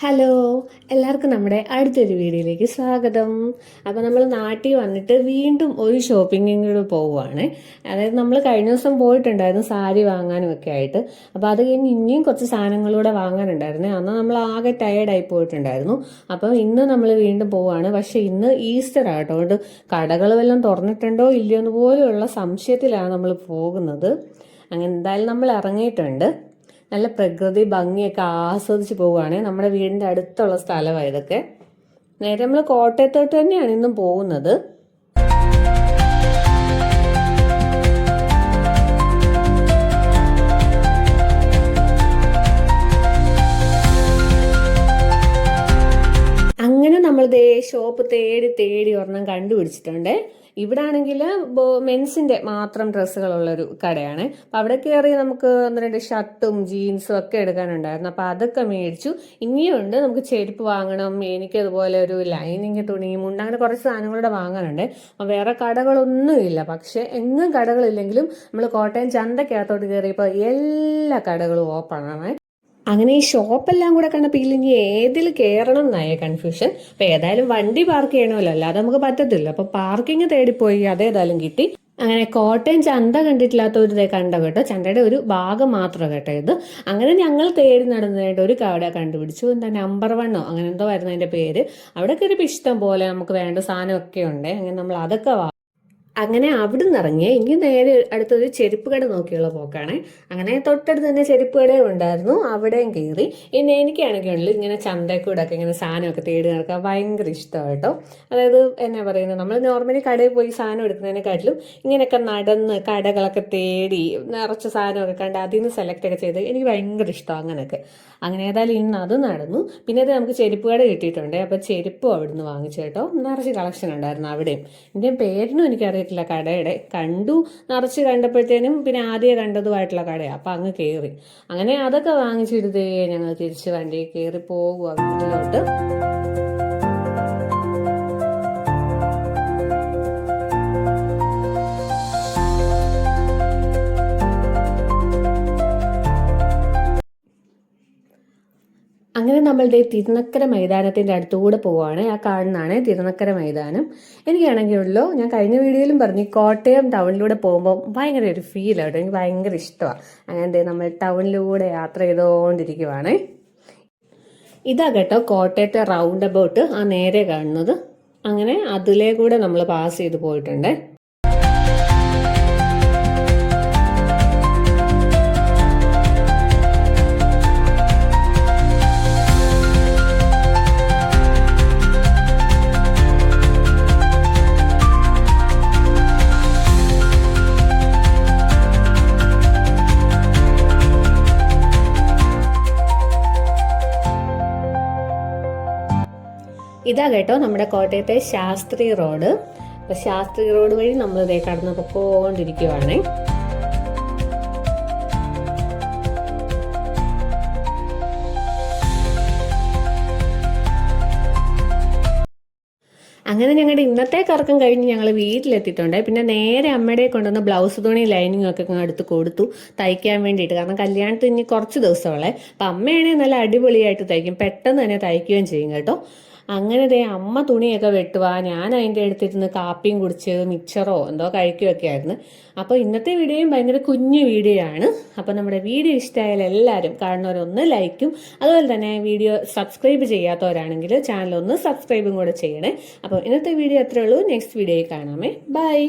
Hello, എല്ലാവർക്കും നമ്മുടെ അടുത്തൊരു വീഡിയോയിലേക്ക് സ്വാഗതം. അപ്പോൾ നമ്മൾ നാട്ടിൽ വന്നിട്ട് വീണ്ടും ഒരു ഷോപ്പിങ്ങിന് കൂടെ പോവുകയാണ്. അതായത് നമ്മൾ കഴിഞ്ഞ ദിവസം പോയിട്ടുണ്ടായിരുന്നു സാരി വാങ്ങാനും ഒക്കെ ആയിട്ട്. അപ്പോൾ അത് കഴിഞ്ഞ് ഇനിയും കുറച്ച് സാധനങ്ങളൂടെ വാങ്ങാനുണ്ടായിരുന്നു. അന്ന് നമ്മൾ ആകെ ടയേർഡായി പോയിട്ടുണ്ടായിരുന്നു. അപ്പോൾ ഇന്ന് നമ്മൾ വീണ്ടും പോവുകയാണ്. പക്ഷേ ഇന്ന് ഈസ്റ്റർ ആട്ടോ, അതുകൊണ്ട് കടകൾ വല്ലതും തുറന്നിട്ടുണ്ടോ ഇല്ലയോ എന്ന് പോലെയുള്ള സംശയത്തിലാണ് നമ്മൾ പോകുന്നത്. അങ്ങനെ എന്തായാലും നമ്മൾ ഇറങ്ങിയിട്ടുണ്ട്. നല്ല പ്രകൃതി ഭംഗിയൊക്കെ ആസ്വദിച്ച് പോവുകയാണ്. നമ്മുടെ വീടിൻ്റെ അടുത്തുള്ള സ്ഥലമാണ് ഇതൊക്കെ. നേരെ നമ്മൾ കോട്ടയത്തോട്ട് തന്നെയാണ് ഇന്നും പോകുന്നത്. അങ്ങനെ നമ്മൾ ഷോപ്പ് തേടി തേടി ഒരെണ്ണം കണ്ടുപിടിച്ചിട്ടുണ്ട്. ഇവിടെ ആണെങ്കിൽ മെൻസിന്റെ മാത്രം ഡ്രസ്സുകളുള്ളൊരു കടയാണ്. അപ്പം അവിടെ കയറി നമുക്ക് ഒന്ന് രണ്ട് ഷർട്ടും ജീൻസും ഒക്കെ എടുക്കാനുണ്ടായിരുന്നു. അപ്പം അതൊക്കെ മേടിച്ചു. ഇനിയുണ്ട് നമുക്ക് ചെരുപ്പ് വാങ്ങണം, എനിക്കതുപോലെ ഒരു ലൈനിങ് തുണിയും ഉണ്ട്, അങ്ങനെ കുറച്ച് സാധനങ്ങളുടെ വാങ്ങാനുണ്ട്. അപ്പം വേറെ കടകളൊന്നുമില്ല. പക്ഷെ എങ്ങും കടകളില്ലെങ്കിലും നമ്മൾ കോട്ടയം ചന്തക്കകത്തോട്ട് കയറിയപ്പോൾ എല്ലാ കടകളും ഓപ്പൺ ആണ്. അങ്ങനെ ഈ ഷോപ്പെല്ലാം കൂടെ കണ്ടപ്പോൾ ഇല്ലെങ്കിൽ ഏതിൽ കയറണം എന്നായ കൺഫ്യൂഷൻ. അപ്പം ഏതായാലും വണ്ടി പാർക്ക് ചെയ്യണമല്ലോ, അല്ലാതെ നമുക്ക് പറ്റത്തില്ല. അപ്പം പാർക്കിംഗ് തേടിപ്പോയി, അതേതായാലും കിട്ടി. അങ്ങനെ കോട്ടയം ചന്ത കണ്ടിട്ടില്ലാത്ത ഒരു കണ്ട കേട്ടോ, ചന്തയുടെ ഒരു ഭാഗം മാത്രം കേട്ടോ ഇത്. അങ്ങനെ ഞങ്ങൾ തേടി നടന്നതായിട്ട് ഒരു കട കണ്ടുപിടിച്ചു. എന്താ നമ്പർ 1 അങ്ങനെ എന്തോ ആയിരുന്നു അതിൻ്റെ പേര്. അവിടെ കയറിയപ്പോൾ ഇഷ്ടം പോലെ നമുക്ക് വേണ്ട സാധനമൊക്കെ ഉണ്ട്. അങ്ങനെ നമ്മൾ അതൊക്കെ അങ്ങനെ അവിടെ നിന്ന് ഇറങ്ങിയ ഇനി നേരെ അടുത്തൊരു ചെരുപ്പ് കട നോക്കിയുള്ള പോക്കാണ്. അങ്ങനെ തൊട്ടടുത്ത് തന്നെ ചെരുപ്പ് കടയും ഉണ്ടായിരുന്നു, അവിടെയും കയറി. ഇനി എനിക്കാണെങ്കിൽ ഇങ്ങനെ ചന്തക്കൂടൊക്കെ ഇങ്ങനെ സാധനമൊക്കെ തേടി നടക്കാൻ ഭയങ്കര ഇഷ്ടമാണ് കേട്ടോ. അതായത് എന്നാ പറയുന്നത്, നമ്മൾ നോർമലി കടയിൽ പോയി സാധനം എടുക്കുന്നതിനെക്കാട്ടിലും ഇങ്ങനെയൊക്കെ നടന്ന് കടകളൊക്കെ തേടി നിറച്ച് സാധനമൊക്കെ കണ്ട് അതിൽ നിന്ന് സെലക്ട് ഒക്കെ ചെയ്ത് എനിക്ക് ഭയങ്കര ഇഷ്ടമാണ് അങ്ങനെയൊക്കെ. അങ്ങനെ ഏതായാലും ഇന്ന് അത് നടന്നു. പിന്നെ അത് നമുക്ക് ചെരുപ്പ് കട കിട്ടിയിട്ടുണ്ട്. അപ്പോൾ ചെരുപ്പും അവിടുന്ന് വാങ്ങിച്ചു കേട്ടോ. നിറച്ച് കളക്ഷൻ ഉണ്ടായിരുന്നു അവിടെയും. എൻ്റെ പേരിനും എനിക്കറിയത്തില്ല കടയുടെ. കണ്ടു, നിറച്ച് കണ്ടപ്പോഴത്തേനും പിന്നെ ആദ്യം കണ്ടതുമായിട്ടുള്ള കടയാണ്. അപ്പം അങ്ങ് കയറി. അങ്ങനെ അതൊക്കെ വാങ്ങിച്ചിരുതേ ഞങ്ങൾ തിരിച്ച് വണ്ടിയിൽ കയറി പോകുക വീട്ടിലോട്ട്. അങ്ങനെ നമ്മളുടെ തിരുനക്കര മൈതാനത്തിൻ്റെ അടുത്തുകൂടെ പോവുകയാണ്. ആ കാണുന്നതാണ് തിരുനക്കര മൈതാനം. എനിക്കാണെങ്കിലോ, ഞാൻ കഴിഞ്ഞ വീഡിയോയിലും പറഞ്ഞു, കോട്ടയം ടൗണിലൂടെ പോകുമ്പോൾ ഭയങ്കര ഒരു ഫീലാണ്. എനിക്ക് ഭയങ്കര ഇഷ്ടമാണ്. അങ്ങനെ നമ്മൾ ടൗണിലൂടെ യാത്ര ചെയ്തുകൊണ്ടിരിക്കുവാണ്. ഇതാ കേട്ടോ കോട്ടയത്തെ റൗണ്ട് അബൌട്ട്, ആ നേരെ കാണുന്നത്. അങ്ങനെ അതിലേ കൂടെ നമ്മൾ പാസ് ചെയ്ത് പോയിട്ടുണ്ട്. ഇതാ കേട്ടോ നമ്മുടെ കോട്ടയത്തെ ശാസ്ത്രി റോഡ്. അപ്പൊ ശാസ്ത്രി റോഡ് വഴി നമ്മൾ ഇതേ കടന്നു പൊക്കോണ്ടിരിക്കുവാണേ. അങ്ങനെ ഞങ്ങളുടെ ഇന്നത്തെ കറക്കം കഴിഞ്ഞ് ഞങ്ങൾ വീട്ടിലെത്തിയിട്ടുണ്ട്. പിന്നെ നേരെ അമ്മയുടെ കൊണ്ടുവന്ന് ബ്ലൗസ് തുണി ലൈനിങ് ഒക്കെ എടുത്ത് കൊടുത്തു തയ്ക്കാൻ വേണ്ടിയിട്ട്. കാരണം കല്യാണത്തിന് ഇനി കുറച്ച് ദിവസമുള്ളേ. അപ്പം അമ്മയാണെങ്കിൽ നല്ല അടിപൊളിയായിട്ട് തയ്ക്കും, പെട്ടെന്ന് തന്നെ തയ്ക്കുകയും ചെയ്യും കേട്ടോ. അങ്ങനെ അമ്മ തുണിയൊക്കെ വെട്ടുക, ഞാൻ അതിൻ്റെ അടുത്തിരുന്ന് കാപ്പിയും കുടിച്ച് മിക്സറോ എന്തോ കഴിക്കുകയൊക്കെ ആയിരുന്നു. അപ്പോൾ ഇന്നത്തെ വീഡിയോയും ഭയങ്കര കുഞ്ഞു വീഡിയോ ആണ്. അപ്പോൾ നമ്മുടെ വീഡിയോ ഇഷ്ടമായാൽ എല്ലാവരും കാണുന്നവരൊന്ന് ലൈക്കും, അതുപോലെ തന്നെ വീഡിയോ സബ്സ്ക്രൈബ് ചെയ്യാത്തവരാണെങ്കിൽ ചാനൽ ഒന്ന് സബ്സ്ക്രൈബും കൂടെ ചെയ്യണേ. അപ്പോൾ ഇന്നത്തെ വീഡിയോ അത്രേ ഉള്ളൂ. നെക്സ്റ്റ് വീഡിയോയിൽ കാണാമേ. ബൈ.